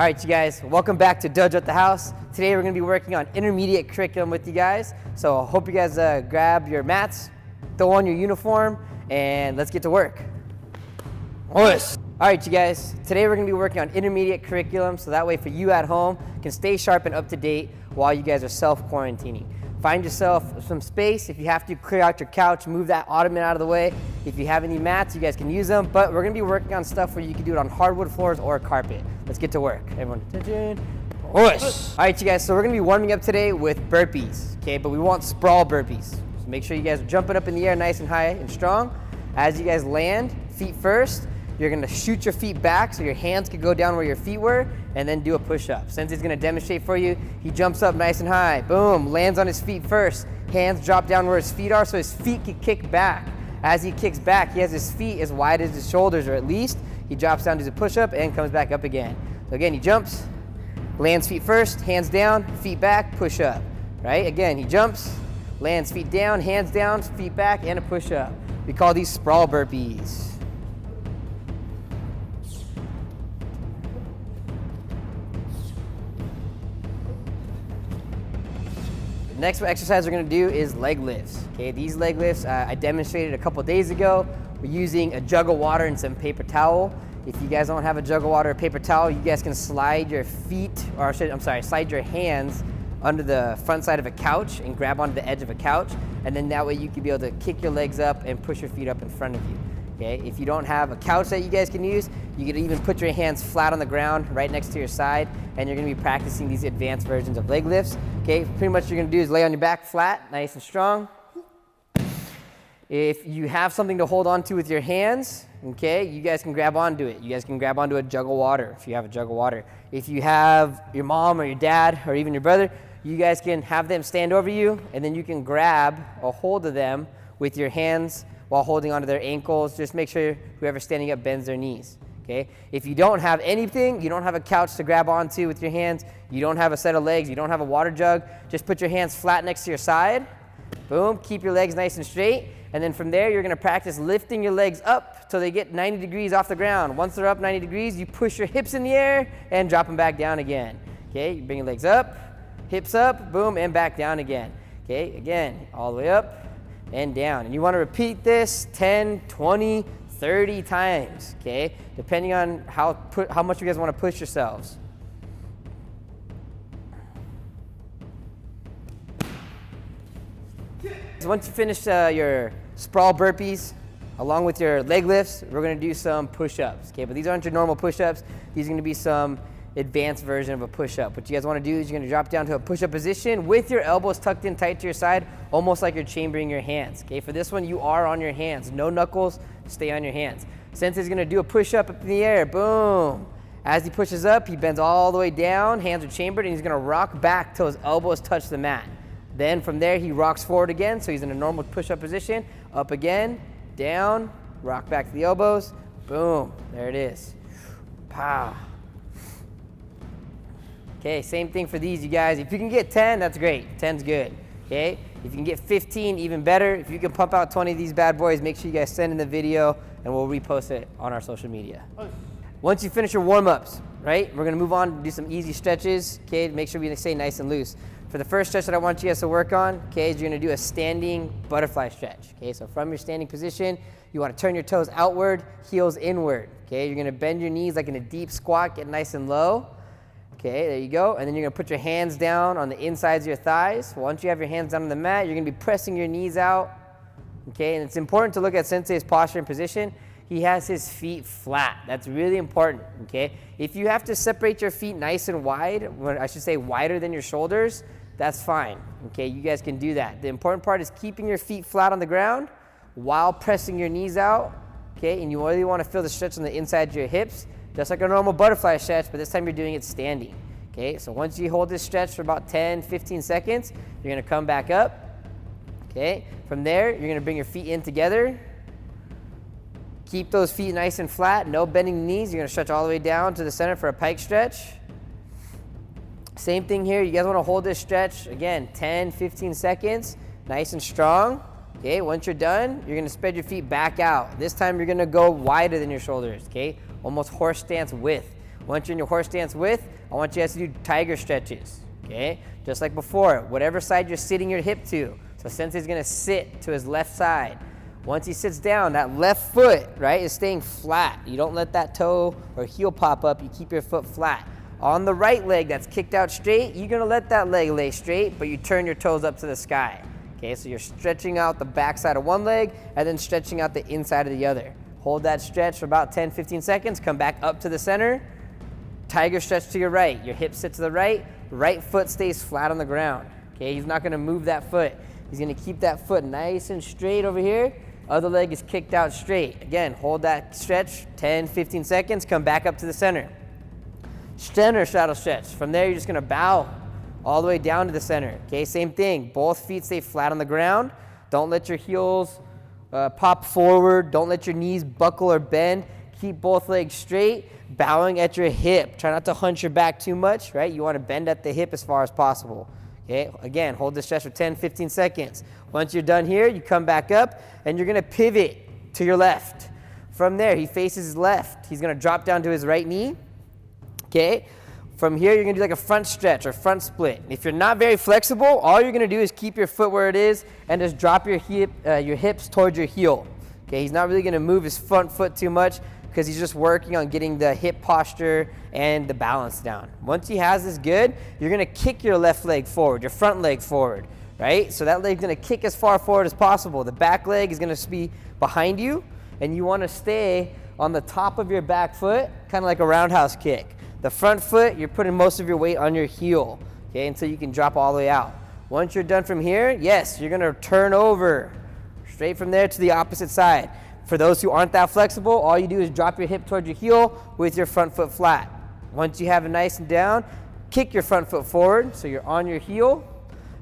All right, you guys, welcome back to Dojo at the House. Today we're going to be working on intermediate curriculum with you guys. So I hope you guys grab your mats, throw on your uniform, and let's get to work. All right, you guys, today we're going to be working on intermediate curriculum, so that way for you at home can stay sharp and up to date while you guys are self-quarantining. Find yourself some space. If you have to, clear out your couch, move that ottoman out of the way. If you have any mats, you guys can use them, but we're going to be working on stuff where you can do it on hardwood floors or carpet. Let's get to work. Everyone, attention. All right, you guys, so we're going to be warming up today with burpees, okay? But we want sprawl burpees. So make sure you guys are jumping up in the air nice and high and strong. As you guys land, feet first, you're going to shoot your feet back so your hands can go down where your feet were, and then do a push-up. Sensei's going to demonstrate for you. He jumps up nice and high, boom, lands on his feet first. Hands drop down where his feet are so his feet can kick back. As he kicks back, he has his feet as wide as his shoulders, or at least. He drops down, does a push-up, and comes back up again. So again, he jumps, lands feet first, hands down, feet back, push-up, right? Again, he jumps, lands feet down, hands down, feet back, and a push-up. We call these sprawl burpees. The next exercise we're going to do is leg lifts. Okay, these leg lifts I demonstrated a couple days ago. We're using a jug of water and some paper towel. If you guys don't have a jug of water or paper towel, you guys can slide your feet, or slide your hands under the front side of a couch and grab onto the edge of a couch, and then that way you can be able to kick your legs up and push your feet up in front of you. Okay, if you don't have a couch that you guys can use, you can even put your hands flat on the ground right next to your side, and you're going to be practicing these advanced versions of leg lifts. Okay, pretty much what you're going to do is lay on your back flat, nice and strong. If you have something to hold on to with your hands, okay, you guys can grab onto it. You guys can grab onto a jug of water if you have a jug of water. If you have your mom or your dad or even your brother, you guys can have them stand over you, and then you can grab a hold of them with your hands while holding onto their ankles. Just make sure whoever's standing up bends their knees. Okay? If you don't have anything, you don't have a couch to grab onto with your hands, you don't have a set of legs, you don't have a water jug, just put your hands flat next to your side. Boom, keep your legs nice and straight. And then from there, you're going to practice lifting your legs up till they get 90 degrees off the ground. Once they're up 90 degrees, you push your hips in the air and drop them back down again. Okay, you bring your legs up, hips up, boom, and back down again. Okay, again, all the way up and down. And you want to repeat this 10, 20, 30 times, okay? Depending on how much you guys want to push yourselves. So once you finish your sprawl burpees, along with your leg lifts, we're going to do some push-ups, okay? But these aren't your normal push-ups. These are going to be some advanced version of a push-up. What you guys want to do is you're going to drop down to a push-up position with your elbows tucked in tight to your side, almost like you're chambering your hands, okay? For this one, you are on your hands. No knuckles, stay on your hands. Sensei's going to do a push-up up in the air, boom. As he pushes up, he bends all the way down, hands are chambered, and he's going to rock back till his elbows touch the mat. Then from there, he rocks forward again, so he's in a normal push-up position, up again, down, rock back to the elbows, boom, there it is. Pow. Okay, same thing for these, you guys. If you can get 10, that's great. 10's good, okay? If you can get 15, even better. If you can pump out 20 of these bad boys, make sure you guys send in the video, and we'll repost it on our social media. Once you finish your warm-ups, right, we're going to move on to do some easy stretches, okay? Make sure we stay nice and loose. For the first stretch that I want you guys to work on, okay, is you're going to do a standing butterfly stretch, okay? So from your standing position, you want to turn your toes outward, heels inward, okay? You're going to bend your knees like in a deep squat, get nice and low. Okay, there you go. And then you're going to put your hands down on the insides of your thighs. Once you have your hands down on the mat, you're going to be pressing your knees out. Okay, and it's important to look at Sensei's posture and position. He has his feet flat. That's really important, okay? If you have to separate your feet nice and wide, or I should say wider than your shoulders, that's fine, okay? You guys can do that. The important part is keeping your feet flat on the ground while pressing your knees out, okay? And you really want to feel the stretch on the inside of your hips, just like a normal butterfly stretch, but this time you're doing it standing, okay? So once you hold this stretch for about 10, 15 seconds, you're going to come back up, okay? From there, you're going to bring your feet in together. Keep those feet nice and flat, no bending the knees. You're going to stretch all the way down to the center for a pike stretch. Same thing here. You guys want to hold this stretch, again, 10, 15 seconds, nice and strong. Okay, once you're done, you're going to spread your feet back out. This time you're going to go wider than your shoulders, okay? Almost horse stance width. Once you're in your horse stance width, I want you guys to do tiger stretches, okay? Just like before, whatever side you're sitting your hip to. So Sensei's gonna sit to his left side. Once he sits down, that left foot, right, is staying flat. You don't let that toe or heel pop up, you keep your foot flat. On the right leg that's kicked out straight, you're gonna let that leg lay straight, but you turn your toes up to the sky. Okay, so you're stretching out the back side of one leg and then stretching out the inside of the other. Hold that stretch for about 10-15 seconds, come back up to the center, tiger stretch to your right. Your hips sit to the right, right foot stays flat on the ground. Okay, he's not gonna move that foot. He's gonna keep that foot nice and straight over here. Other leg is kicked out straight. Again, hold that stretch, 10-15 seconds, come back up to the center. Center straddle stretch. From there, you're just gonna bow all the way down to the center. Okay, same thing. Both feet stay flat on the ground. Don't let your heels pop forward. Don't let your knees buckle or bend. Keep both legs straight, bowing at your hip. Try not to hunch your back too much, right? You wanna bend at the hip as far as possible. Okay, again, hold the stretch for 10-15 seconds. Once you're done here, you come back up and you're gonna pivot to your left. From there, he faces left. He's gonna drop down to his right knee. Okay, from here, you're gonna do like a front stretch or front split. If you're not very flexible, all you're gonna do is keep your foot where it is and just drop your hips towards your heel. Okay, he's not really gonna move his front foot too much because he's just working on getting the hip posture and the balance down. Once he has this good, you're gonna kick your left leg forward, your front leg forward, right? So that leg's gonna kick as far forward as possible. The back leg is gonna be behind you and you wanna stay on the top of your back foot, kind of like a roundhouse kick. The front foot, you're putting most of your weight on your heel, okay, until you can drop all the way out. Once you're done from here, yes, you're gonna turn over straight from there to the opposite side. For those who aren't that flexible, all you do is drop your hip towards your heel with your front foot flat. Once you have it nice and down, kick your front foot forward so you're on your heel,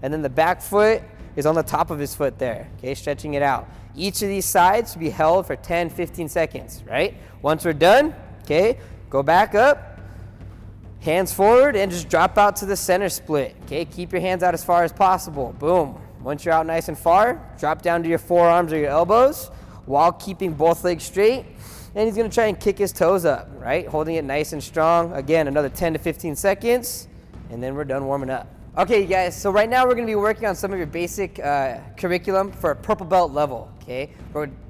and then the back foot is on the top of his foot there, okay, stretching it out. Each of these sides should be held for 10-15 seconds, right? Once we're done, okay, go back up, hands forward, and just drop out to the center split. Okay, keep your hands out as far as possible. Boom. Once you're out nice and far, drop down to your forearms or your elbows while keeping both legs straight. And he's gonna try and kick his toes up, right? Holding it nice and strong. Again, another 10-15 seconds, and then we're done warming up. Okay, you guys, so right now we're gonna be working on some of your basic curriculum for a purple belt level, okay?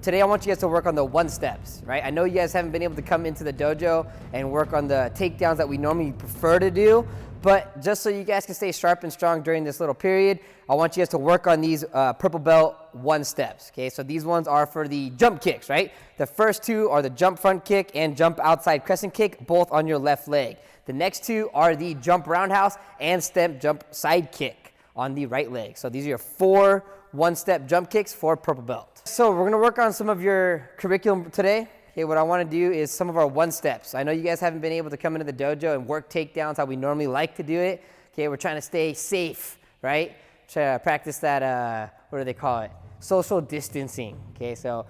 Today I want you guys to work on the one steps, right? I know you guys haven't been able to come into the dojo and work on the takedowns that we normally prefer to do, but just so you guys can stay sharp and strong during this little period, I want you guys to work on these purple belt one steps, okay? So these ones are for the jump kicks, right? The first two are the jump front kick and jump outside crescent kick, both on your left leg. The next two are the jump roundhouse and step jump side kick on the right leg. So these are your 4 one-step jump kicks for purple belt. So we're gonna work on some of your curriculum today. Okay, what I wanna do is some of our one steps. I know you guys haven't been able to come into the dojo and work takedowns how we normally like to do it. Okay, we're trying to stay safe, right? Try to practice that, what do they call it? Social distancing, okay? So,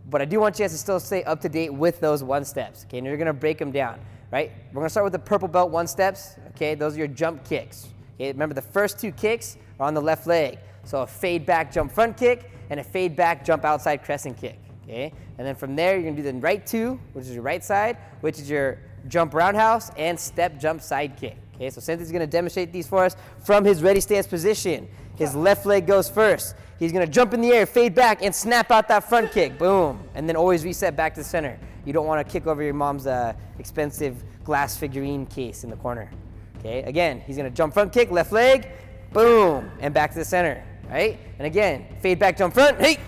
but I do want you guys to still stay up to date with those one steps, okay? And you're gonna break them down. Right? We're gonna start with the purple belt one steps, okay? Those are your jump kicks. Okay, remember the first 2 kicks are on the left leg. So a fade back jump front kick and a fade back jump outside crescent kick, okay? And then from there, you're gonna do the right 2, which is your right side, which is your jump roundhouse and step jump side kick, okay? So Sensei's gonna demonstrate these for us from his ready stance position. His left leg goes first. He's gonna jump in the air, fade back, and snap out that front kick, boom. And then always reset back to the center. You don't wanna kick over your mom's expensive glass figurine case in the corner, okay? Again, he's gonna jump front kick, left leg, boom, and back to the center, right? And again, fade back, jump front, hey,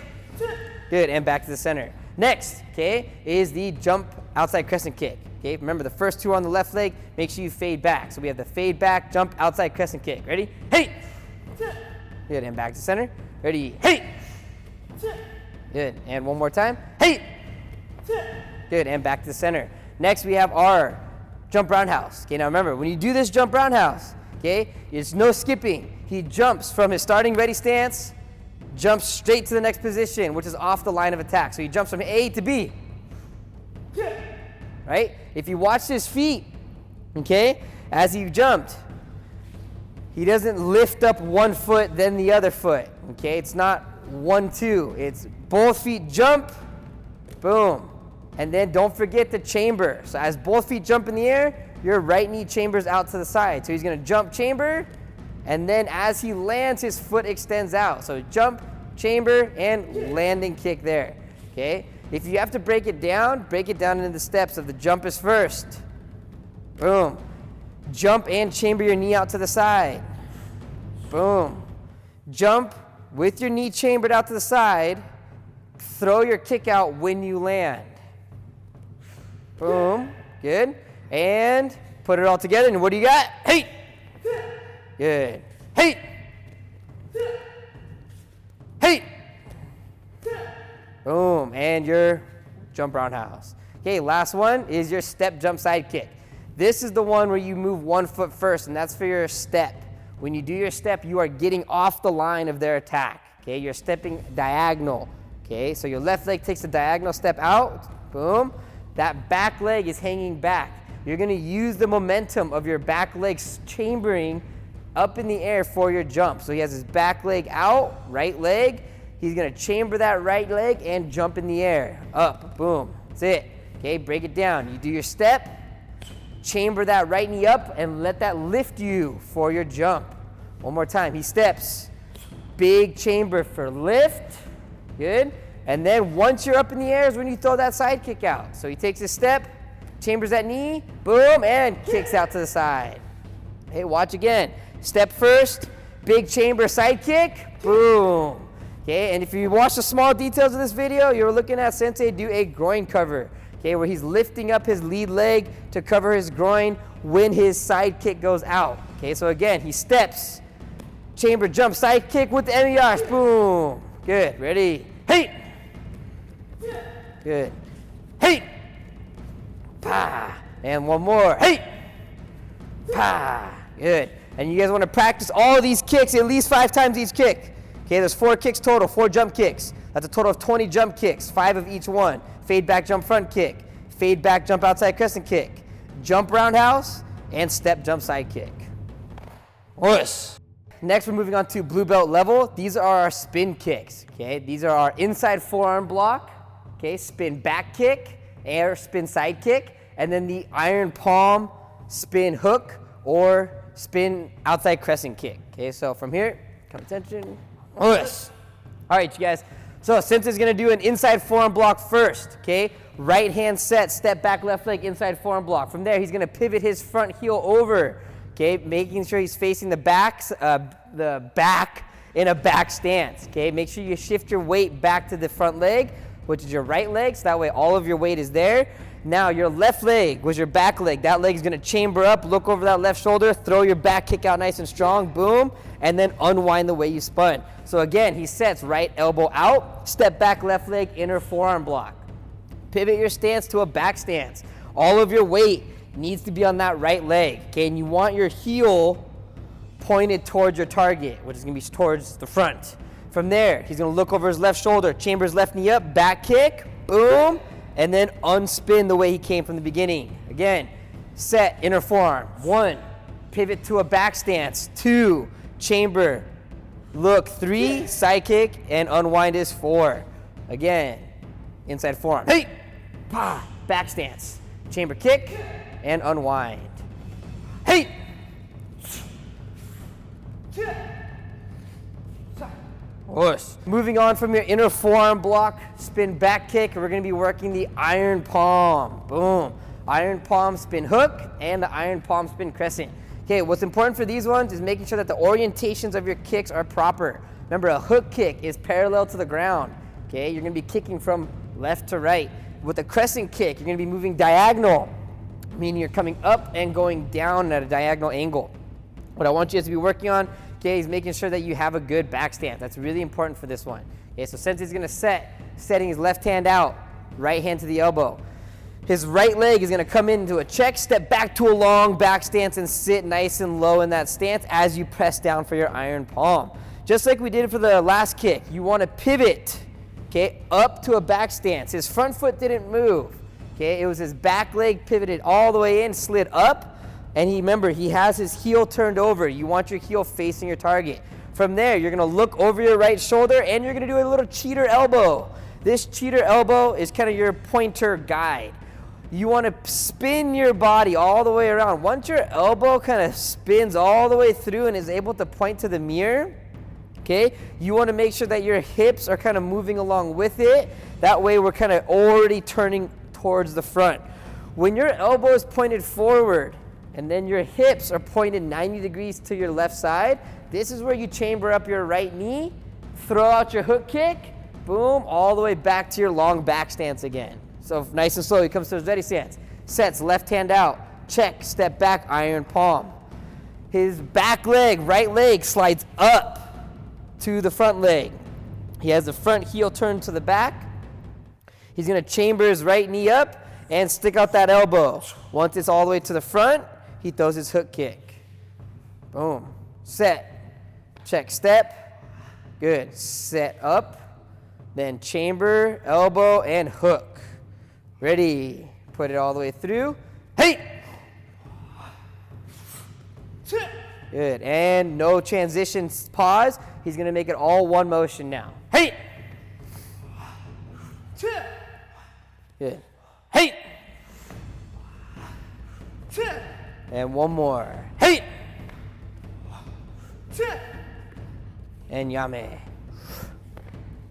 good, and back to the center. Next, okay, is the jump outside crescent kick, okay? Remember the first 2 on the left leg, make sure you fade back. So we have the fade back, jump outside crescent kick, ready? Hey, good, and back to center, ready, hey, good, and one more time, hey, good, and back to the center. Next, we have our jump roundhouse. Okay, now remember, when you do this jump roundhouse, okay, it's no skipping. He jumps from his starting ready stance, jumps straight to the next position, which is off the line of attack. So he jumps from A to B, right? If you watch his feet, okay, as he jumped, he doesn't lift up one foot, then the other foot, okay? It's not 1-2. It's both feet jump, boom. And then don't forget the chamber. So as both feet jump in the air, your right knee chambers out to the side. So he's gonna jump, chamber, and then as he lands, his foot extends out. So jump, chamber, and landing kick there, okay? If you have to break it down into the steps of the jump is first. Boom. Jump and chamber your knee out to the side. Boom. Jump with your knee chambered out to the side. Throw your kick out when you land. Boom. Good. And put it all together. And what do you got? Hey. Good. Hey. Hey. Boom. And your jump roundhouse. Okay, last one is your step jump side kick. This is the one where you move one foot first, and that's for your step. When you do your step, you are getting off the line of their attack. Okay, you're stepping diagonal. Okay, so your left leg takes a diagonal step out. Boom. That back leg is hanging back. You're going to use the momentum of your back leg chambering up in the air for your jump. So he has his back leg out, right leg. He's going to chamber that right leg and jump in the air. Up, boom. That's it. Okay, break it down. You do your step, chamber that right knee up, and let that lift you for your jump. One more time. He steps. Big chamber for lift. Good. And then once you're up in the air is when you throw that side kick out. So he takes a step, chambers that knee, boom, and kicks out to the side. Hey, watch again. Step first, big chamber side kick, boom. Okay, and if you watch the small details of this video, you're looking at Sensei do a groin cover. Okay, where he's lifting up his lead leg to cover his groin when his side kick goes out. Okay, so again, he steps, chamber jump, side kick with the MERs, boom. Good, ready, hey. Good, hey. Pa, and one more, hey. Pa, good. And you guys want to practice all of these kicks at least 5 times each kick. Okay, there's 4 kicks total, 4 jump kicks. That's a total of 20 jump kicks, 5 of each one. Fade back, jump front kick. Fade back, jump outside crescent kick. Jump roundhouse, and step jump side kick. Yes. Next, we're moving on to blue belt level. These are our spin kicks, okay? These are our inside forearm block, okay? Spin back kick, air spin side kick, and then the iron palm spin hook or spin outside crescent kick, okay? So from here, come attention. Yes. All right, you guys. So Sensei's gonna do an inside forearm block first, okay? Right hand set, step back left leg, inside forearm block. From there, he's gonna pivot his front heel over, okay? Making sure he's facing the back in a back stance, okay? Make sure you shift your weight back to the front leg, which is your right leg, so that way all of your weight is there. Now your left leg was your back leg. That leg is gonna chamber up, look over that left shoulder, throw your back kick out nice and strong, boom, and then unwind the way you spun. So again, he sets right elbow out, step back left leg, inner forearm block. Pivot your stance to a back stance. All of your weight needs to be on that right leg, okay? And you want your heel pointed towards your target, which is gonna be towards the front. From there, he's gonna look over his left shoulder, chamber his left knee up, back kick, boom, and then unspin the way he came from the beginning. Again, set, inner forearm. 1, pivot to a back stance. 2, chamber, look. 3, side kick, and unwind is 4. Again, inside forearm. Hey, pa, back stance. Chamber kick, and unwind. Hey. Whoosh. Moving on from your inner forearm block, spin back kick, we're gonna be working the iron palm. Boom. Iron palm spin hook and the iron palm spin crescent. Okay, what's important for these ones is making sure that the orientations of your kicks are proper. Remember, a hook kick is parallel to the ground. Okay, you're gonna be kicking from left to right. With a crescent kick, you're gonna be moving diagonal, meaning you're coming up and going down at a diagonal angle. What I want you guys to be working on, okay, is making sure that you have a good back stance. That's really important for this one. Okay, so Sensei's gonna setting his left hand out, right hand to the elbow. His right leg is gonna come into a check, step back to a long back stance and sit nice and low in that stance as you press down for your iron palm. Just like we did for the last kick, you wanna pivot, okay, up to a back stance. His front foot didn't move, okay? It was his back leg pivoted all the way in, slid up, and remember, he has his heel turned over. You want your heel facing your target. From there, you're gonna look over your right shoulder and you're gonna do a little cheater elbow. This cheater elbow is kind of your pointer guide. you want to spin your body all the way around. Once your elbow kind of spins all the way through and is able to point to the mirror, okay, you want to make sure that your hips are kind of moving along with it. That way we're kind of already turning towards the front. When your elbow is pointed forward and then your hips are pointed 90 degrees to your left side, this is where you chamber up your right knee, throw out your hook kick, boom, all the way back to your long back stance again. So nice and slow, he comes to his ready stance. Sets, left hand out, check, step back, iron palm. His back leg, right leg slides up to the front leg. He has the front heel turned to the back. He's gonna chamber his right knee up and stick out that elbow. Once it's all the way to the front, he throws his hook kick. Boom, set, check, step, good. Set up, then chamber, elbow, and hook. Ready, put it all the way through. Hey! Good, and no transition pause. He's gonna make it all one motion now. Hey! Good. Hey! And one more. Hey! And yame.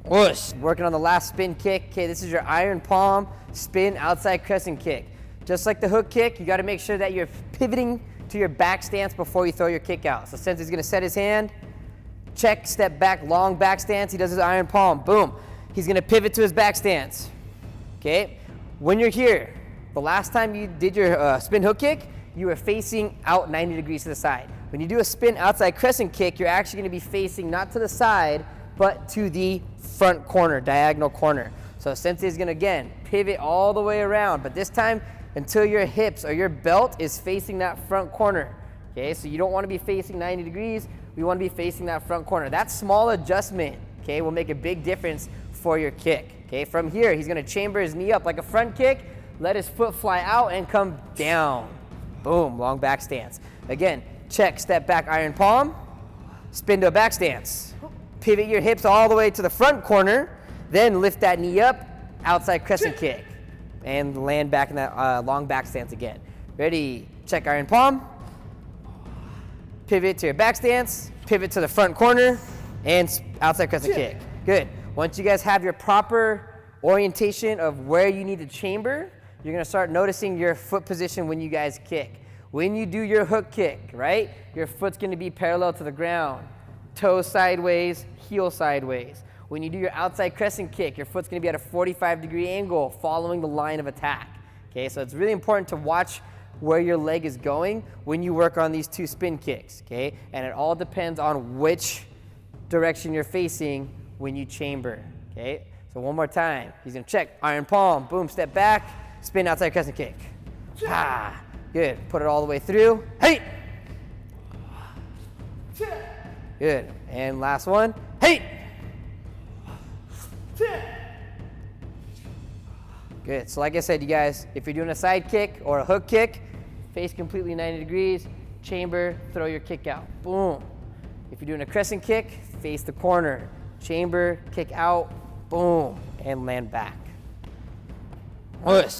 Whoosh. Working on the last spin kick. Okay, this is your iron palm spin outside crescent kick. Just like the hook kick, you got to make sure that you're pivoting to your back stance before you throw your kick out. So since he's going to set his hand, check, step back, long back stance. He does his iron palm. Boom. He's going to pivot to his back stance. Okay. When you're here, the last time you did your spin hook kick, you were facing out 90 degrees to the side. When you do a spin outside crescent kick, you're actually going to be facing not to the side, but to the front corner, diagonal corner. So Sensei is going to, again, pivot all the way around, but this time until your hips or your belt is facing that front corner. Okay, so you don't want to be facing 90 degrees. We want to be facing that front corner. That small adjustment, okay, will make a big difference for your kick. Okay, from here, he's going to chamber his knee up like a front kick, let his foot fly out and come down. Boom, long back stance. Again, check, step back, iron palm, spin to a back stance. Pivot your hips all the way to the front corner, then lift that knee up, outside crescent kick, and land back in that long back stance again. Ready, check, iron palm, pivot to your back stance, pivot to the front corner, and outside crescent kick. Good. Once you guys have your proper orientation of where you need to chamber, you're gonna start noticing your foot position when you guys kick. When you do your hook kick, right, your foot's gonna be parallel to the ground, toe sideways, heel sideways. When you do your outside crescent kick, your foot's gonna be at a 45-degree angle following the line of attack. Okay, so it's really important to watch where your leg is going when you work on these two spin kicks, okay? And it all depends on which direction you're facing when you chamber, okay? So one more time. He's gonna check, iron palm, boom, step back, spin outside crescent kick. Ah, good, put it all the way through. Hey! Good, and last one. Hey! Good, so like I said, you guys, if you're doing a side kick or a hook kick, face completely 90 degrees, chamber, throw your kick out, boom. If you're doing a crescent kick, face the corner, chamber, kick out, boom, and land back. Whoosh.